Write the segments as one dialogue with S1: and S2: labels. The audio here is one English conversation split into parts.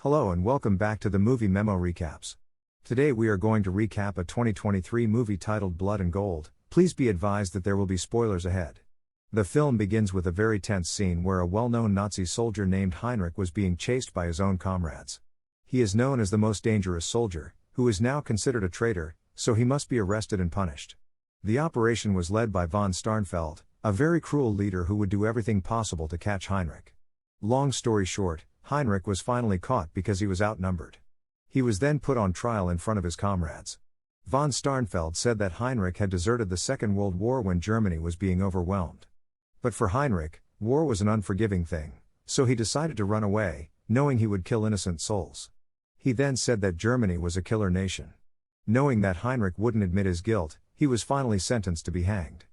S1: Hello and welcome back to the Movie Memo Recaps. Today we are going to recap a 2023 movie titled Blood and Gold. Please be advised that there will be spoilers ahead. The film begins with a very tense scene where a well-known Nazi soldier named Heinrich was being chased by his own comrades. He is known as the most dangerous soldier, who is now considered a traitor, so he must be arrested and punished. The operation was led by von Starnfeld, a very cruel leader who would do everything possible to catch Heinrich. Long story short, Heinrich was finally caught because he was outnumbered. He was then put on trial in front of his comrades. Von Starnfeld said that Heinrich had deserted the Second World War when Germany was being overwhelmed. But for Heinrich, war was an unforgiving thing, so he decided to run away, knowing he would kill innocent souls. He then said that Germany was a killer nation. Knowing that Heinrich wouldn't admit his guilt, he was finally sentenced to be hanged.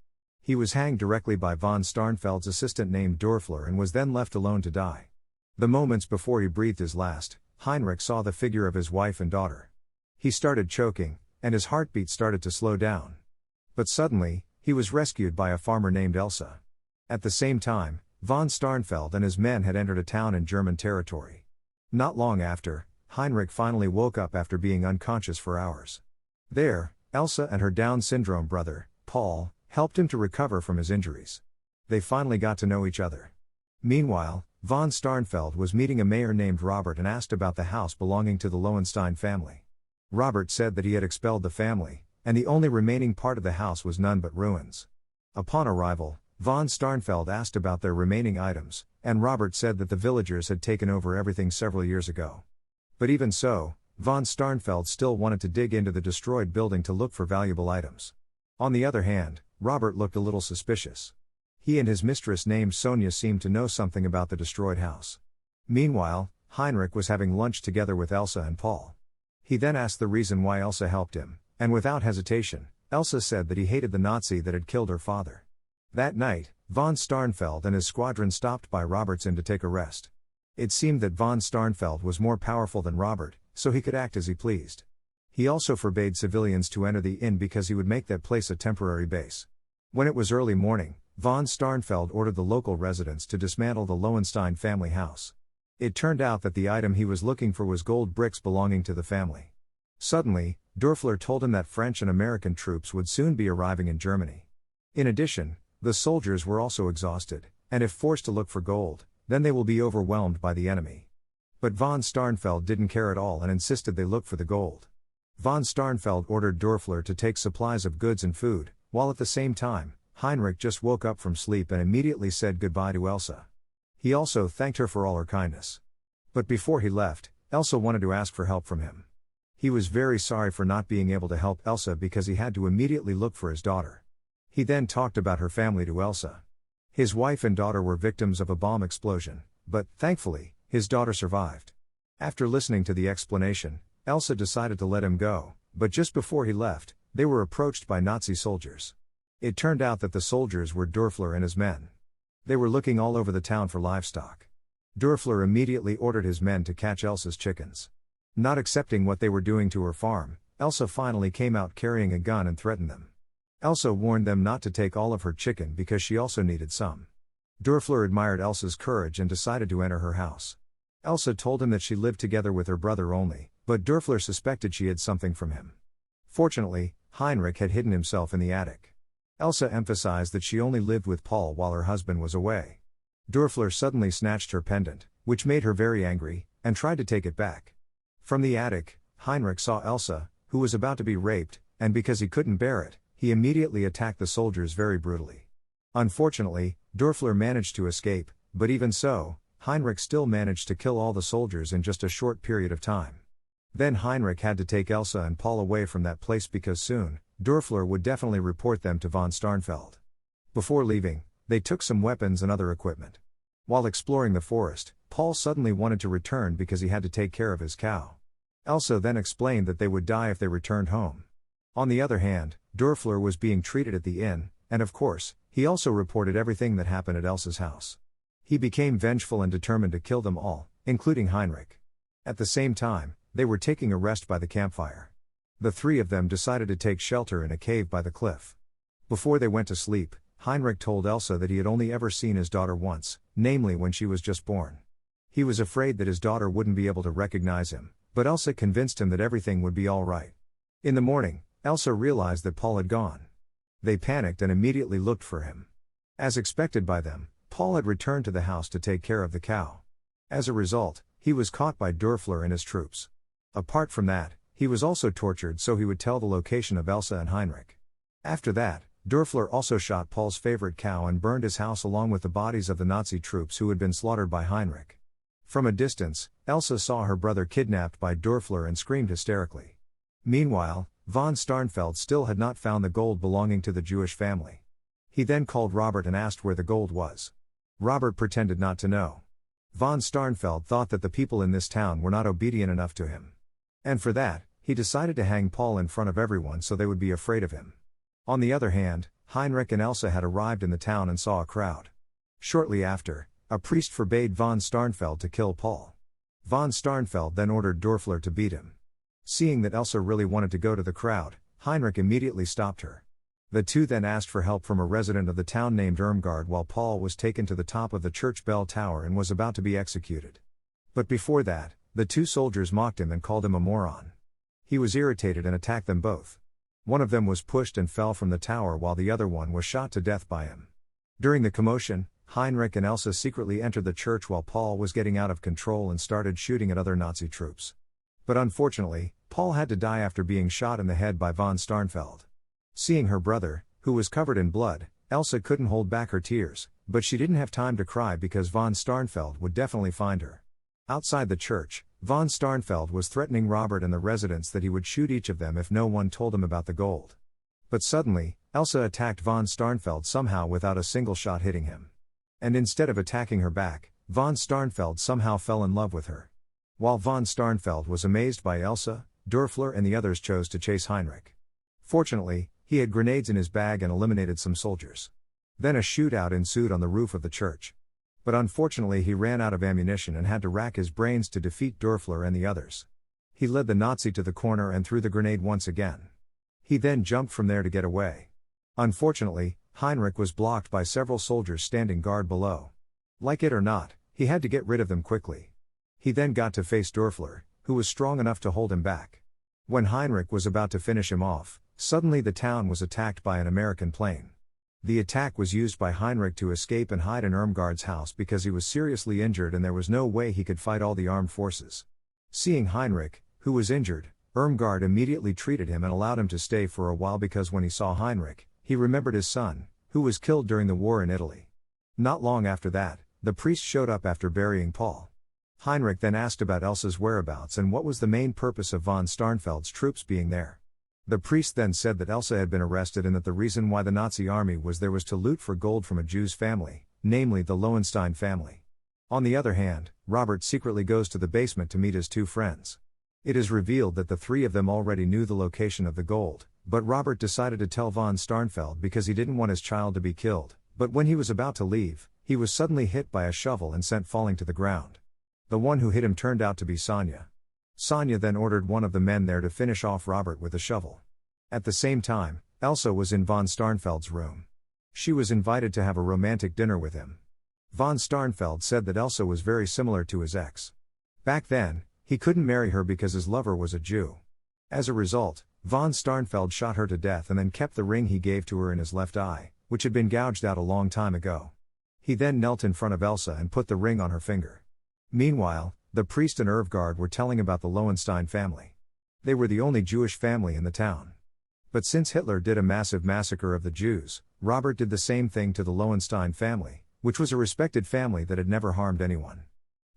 S1: He was hanged directly by von Starnfeld's assistant named Dörfler and was then left alone to die. The moments before he breathed his last, Heinrich saw the figure of his wife and daughter. He started choking, and his heartbeat started to slow down. But suddenly, he was rescued by a farmer named Elsa. At the same time, von Starnfeld and his men had entered a town in German territory. Not long after, Heinrich finally woke up after being unconscious for hours. There, Elsa and her Down syndrome brother, Paul, helped him to recover from his injuries. They finally got to know each other. Meanwhile, von Starnfeld was meeting a mayor named Robert and asked about the house belonging to the Lowenstein family. Robert said that he had expelled the family, and the only remaining part of the house was none but ruins. Upon arrival, von Starnfeld asked about their remaining items, and Robert said that the villagers had taken over everything several years ago. But even so, von Starnfeld still wanted to dig into the destroyed building to look for valuable items. On the other hand, Robert looked a little suspicious. He and his mistress named Sonia seemed to know something about the destroyed house. Meanwhile, Heinrich was having lunch together with Elsa and Paul. He then asked the reason why Elsa helped him, and without hesitation, Elsa said that he hated the Nazi that had killed her father. That night, von Starnfeld and his squadron stopped by Robert's inn to take a rest. It seemed that von Starnfeld was more powerful than Robert, so he could act as he pleased. He also forbade civilians to enter the inn because he would make that place a temporary base. When it was early morning, von Starnfeld ordered the local residents to dismantle the Lowenstein family house. It turned out that the item he was looking for was gold bricks belonging to the family. Suddenly, Dörfler told him that French and American troops would soon be arriving in Germany. In addition, the soldiers were also exhausted, and if forced to look for gold, then they will be overwhelmed by the enemy. But von Starnfeld didn't care at all and insisted they look for the gold. Von Starnfeld ordered Dörfler to take supplies of goods and food, while at the same time, Heinrich just woke up from sleep and immediately said goodbye to Elsa. He also thanked her for all her kindness. But before he left, Elsa wanted to ask for help from him. He was very sorry for not being able to help Elsa because he had to immediately look for his daughter. He then talked about her family to Elsa. His wife and daughter were victims of a bomb explosion, but, thankfully, his daughter survived. After listening to the explanation, Elsa decided to let him go, but just before he left, they were approached by Nazi soldiers. It turned out that the soldiers were Dörfler and his men. They were looking all over the town for livestock. Dörfler immediately ordered his men to catch Elsa's chickens. Not accepting what they were doing to her farm, Elsa finally came out carrying a gun and threatened them. Elsa warned them not to take all of her chicken because she also needed some. Dörfler admired Elsa's courage and decided to enter her house. Elsa told him that she lived together with her brother only, but Dörfler suspected she hid something from him. Fortunately, Heinrich had hidden himself in the attic. Elsa emphasized that she only lived with Paul while her husband was away. Dörfler suddenly snatched her pendant, which made her very angry, and tried to take it back. From the attic, Heinrich saw Elsa, who was about to be raped, and because he couldn't bear it, he immediately attacked the soldiers very brutally. Unfortunately, Dörfler managed to escape, but even so, Heinrich still managed to kill all the soldiers in just a short period of time. Then Heinrich had to take Elsa and Paul away from that place because soon, Dörfler would definitely report them to von Starnfeld. Before leaving, they took some weapons and other equipment. While exploring the forest, Paul suddenly wanted to return because he had to take care of his cow. Elsa then explained that they would die if they returned home. On the other hand, Dörfler was being treated at the inn, and of course, he also reported everything that happened at Elsa's house. He became vengeful and determined to kill them all, including Heinrich. At the same time, they were taking a rest by the campfire. The three of them decided to take shelter in a cave by the cliff. Before they went to sleep, Heinrich told Elsa that he had only ever seen his daughter once, namely when she was just born. He was afraid that his daughter wouldn't be able to recognize him, but Elsa convinced him that everything would be all right. In the morning, Elsa realized that Paul had gone. They panicked and immediately looked for him. As expected by them, Paul had returned to the house to take care of the cow. As a result, he was caught by Dörfler and his troops. Apart from that, he was also tortured so he would tell the location of Elsa and Heinrich. After that, Dörfler also shot Paul's favorite cow and burned his house along with the bodies of the Nazi troops who had been slaughtered by Heinrich. From a distance, Elsa saw her brother kidnapped by Dörfler and screamed hysterically. Meanwhile, von Starnfeld still had not found the gold belonging to the Jewish family. He then called Robert and asked where the gold was. Robert pretended not to know. Von Starnfeld thought that the people in this town were not obedient enough to him. And for that, he decided to hang Paul in front of everyone so they would be afraid of him. On the other hand, Heinrich and Elsa had arrived in the town and saw a crowd. Shortly after, a priest forbade von Starnfeld to kill Paul. Von Starnfeld then ordered Dörfler to beat him. Seeing that Elsa really wanted to go to the crowd, Heinrich immediately stopped her. The two then asked for help from a resident of the town named Irmgard while Paul was taken to the top of the church bell tower and was about to be executed. But before that, the two soldiers mocked him and called him a moron. He was irritated and attacked them both. One of them was pushed and fell from the tower while the other one was shot to death by him. During the commotion, Heinrich and Elsa secretly entered the church while Paul was getting out of control and started shooting at other Nazi troops. But unfortunately, Paul had to die after being shot in the head by von Starnfeld. Seeing her brother, who was covered in blood, Elsa couldn't hold back her tears, but she didn't have time to cry because von Starnfeld would definitely find her. Outside the church, von Starnfeld was threatening Robert and the residents that he would shoot each of them if no one told him about the gold. But suddenly, Elsa attacked von Starnfeld somehow without a single shot hitting him. And instead of attacking her back, von Starnfeld somehow fell in love with her. While von Starnfeld was amazed by Elsa, Dörfler and the others chose to chase Heinrich. Fortunately, he had grenades in his bag and eliminated some soldiers. Then a shootout ensued on the roof of the church. But unfortunately he ran out of ammunition and had to rack his brains to defeat Dörfler and the others. He led the Nazi to the corner and threw the grenade once again. He then jumped from there to get away. Unfortunately, Heinrich was blocked by several soldiers standing guard below. Like it or not, he had to get rid of them quickly. He then got to face Dörfler, who was strong enough to hold him back. When Heinrich was about to finish him off, suddenly the town was attacked by an American plane. The attack was used by Heinrich to escape and hide in Irmgard's house because he was seriously injured and there was no way he could fight all the armed forces. Seeing Heinrich, who was injured, Irmgard immediately treated him and allowed him to stay for a while because when he saw Heinrich, he remembered his son, who was killed during the war in Italy. Not long after that, the priest showed up after burying Paul. Heinrich then asked about Elsa's whereabouts and what was the main purpose of von Starnfeld's troops being there. The priest then said that Elsa had been arrested and that the reason why the Nazi army was there was to loot for gold from a Jew's family, namely the Lowenstein family. On the other hand, Robert secretly goes to the basement to meet his two friends. It is revealed that the three of them already knew the location of the gold, but Robert decided to tell von Starnfeld because he didn't want his child to be killed, but when he was about to leave, he was suddenly hit by a shovel and sent falling to the ground. The one who hit him turned out to be Sonia. Sonia then ordered one of the men there to finish off Robert with a shovel. At the same time, Elsa was in von Starnfeld's room. She was invited to have a romantic dinner with him. Von Starnfeld said that Elsa was very similar to his ex. Back then, he couldn't marry her because his lover was a Jew. As a result, von Starnfeld shot her to death and then kept the ring he gave to her in his left eye, which had been gouged out a long time ago. He then knelt in front of Elsa and put the ring on her finger. Meanwhile, the priest and Irmgard were telling about the Lowenstein family. They were the only Jewish family in the town. But since Hitler did a massive massacre of the Jews, Robert did the same thing to the Lowenstein family, which was a respected family that had never harmed anyone.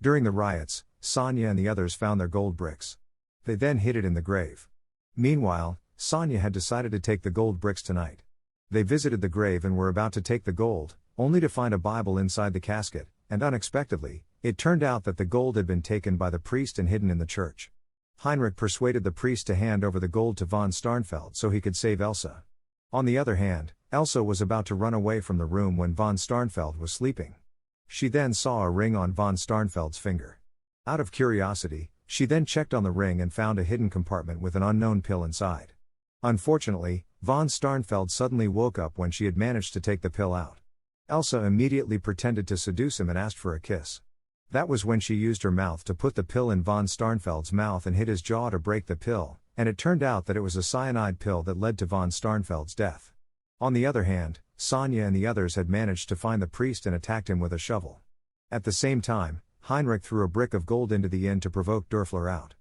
S1: During the riots, Sonia and the others found their gold bricks. They then hid it in the grave. Meanwhile, Sonia had decided to take the gold bricks tonight. They visited the grave and were about to take the gold, only to find a Bible inside the casket, and unexpectedly, it turned out that the gold had been taken by the priest and hidden in the church. Heinrich persuaded the priest to hand over the gold to von Starnfeld so he could save Elsa. On the other hand, Elsa was about to run away from the room when von Starnfeld was sleeping. She then saw a ring on von Starnfeld's finger. Out of curiosity, she then checked on the ring and found a hidden compartment with an unknown pill inside. Unfortunately, von Starnfeld suddenly woke up when she had managed to take the pill out. Elsa immediately pretended to seduce him and asked for a kiss. That was when she used her mouth to put the pill in von Starnfeld's mouth and hit his jaw to break the pill, and it turned out that it was a cyanide pill that led to von Starnfeld's death. On the other hand, Sonya and the others had managed to find the priest and attacked him with a shovel. At the same time, Heinrich threw a brick of gold into the inn to provoke Dörfler out.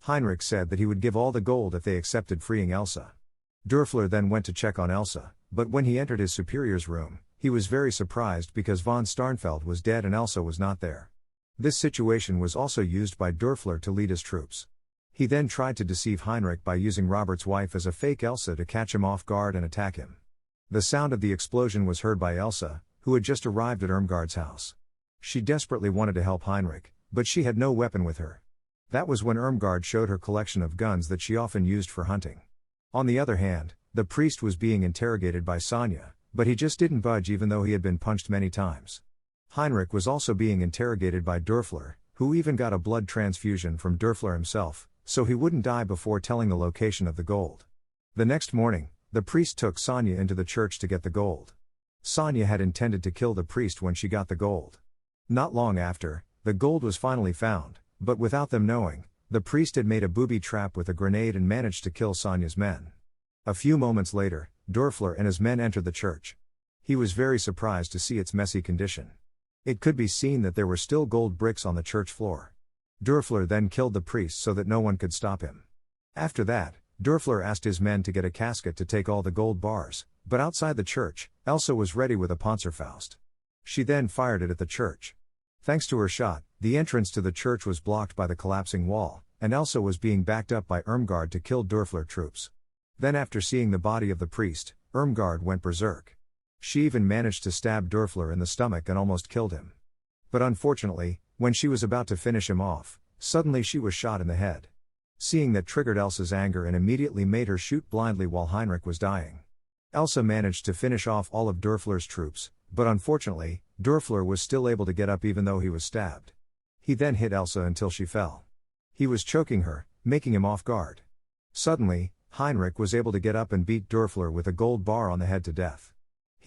S1: Heinrich said that he would give all the gold if they accepted freeing Elsa. Dörfler then went to check on Elsa, but when he entered his superior's room, he was very surprised because von Starnfeld was dead and Elsa was not there. This situation was also used by Dörfler to lead his troops. He then tried to deceive Heinrich by using Robert's wife as a fake Elsa to catch him off guard and attack him. The sound of the explosion was heard by Elsa, who had just arrived at Irmgard's house. She desperately wanted to help Heinrich, but she had no weapon with her. That was when Irmgard showed her collection of guns that she often used for hunting. On the other hand, the priest was being interrogated by Sonya, but he just didn't budge even though he had been punched many times. Heinrich was also being interrogated by Dörfler, who even got a blood transfusion from Dörfler himself, so he wouldn't die before telling the location of the gold. The next morning, the priest took Sonya into the church to get the gold. Sonya had intended to kill the priest when she got the gold. Not long after, the gold was finally found, but without them knowing, the priest had made a booby trap with a grenade and managed to kill Sonya's men. A few moments later, Dörfler and his men entered the church. He was very surprised to see its messy condition. It could be seen that there were still gold bricks on the church floor. Dörfler then killed the priest so that no one could stop him. After that, Dörfler asked his men to get a casket to take all the gold bars, but outside the church, Elsa was ready with a Panzerfaust. She then fired it at the church. Thanks to her shot, the entrance to the church was blocked by the collapsing wall, and Elsa was being backed up by Irmgard to kill Dörfler troops. Then after seeing the body of the priest, Irmgard went berserk. She even managed to stab Dörfler in the stomach and almost killed him. But unfortunately, when she was about to finish him off, suddenly she was shot in the head. Seeing that triggered Elsa's anger and immediately made her shoot blindly while Heinrich was dying. Elsa managed to finish off all of Dörfler's troops, but unfortunately, Dörfler was still able to get up even though he was stabbed. He then hit Elsa until she fell. He was choking her, making him off guard. Suddenly, Heinrich was able to get up and beat Dörfler with a gold bar on the head to death.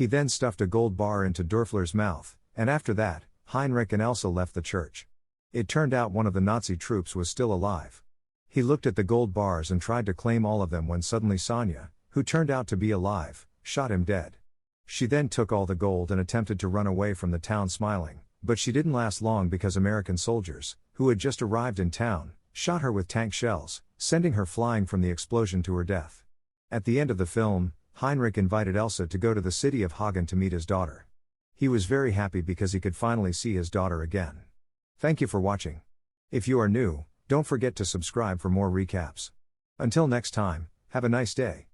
S1: He then stuffed a gold bar into Dörfler's mouth, and after that, Heinrich and Elsa left the church. It turned out one of the Nazi troops was still alive. He looked at the gold bars and tried to claim all of them when suddenly Sonya, who turned out to be alive, shot him dead. She then took all the gold and attempted to run away from the town smiling, but she didn't last long because American soldiers, who had just arrived in town, shot her with tank shells, sending her flying from the explosion to her death. At the end of the film, Heinrich invited Elsa to go to the city of Hagen to meet his daughter. He was very happy because he could finally see his daughter again. Thank you for watching. If you are new, don't forget to subscribe for more recaps. Until next time, have a nice day.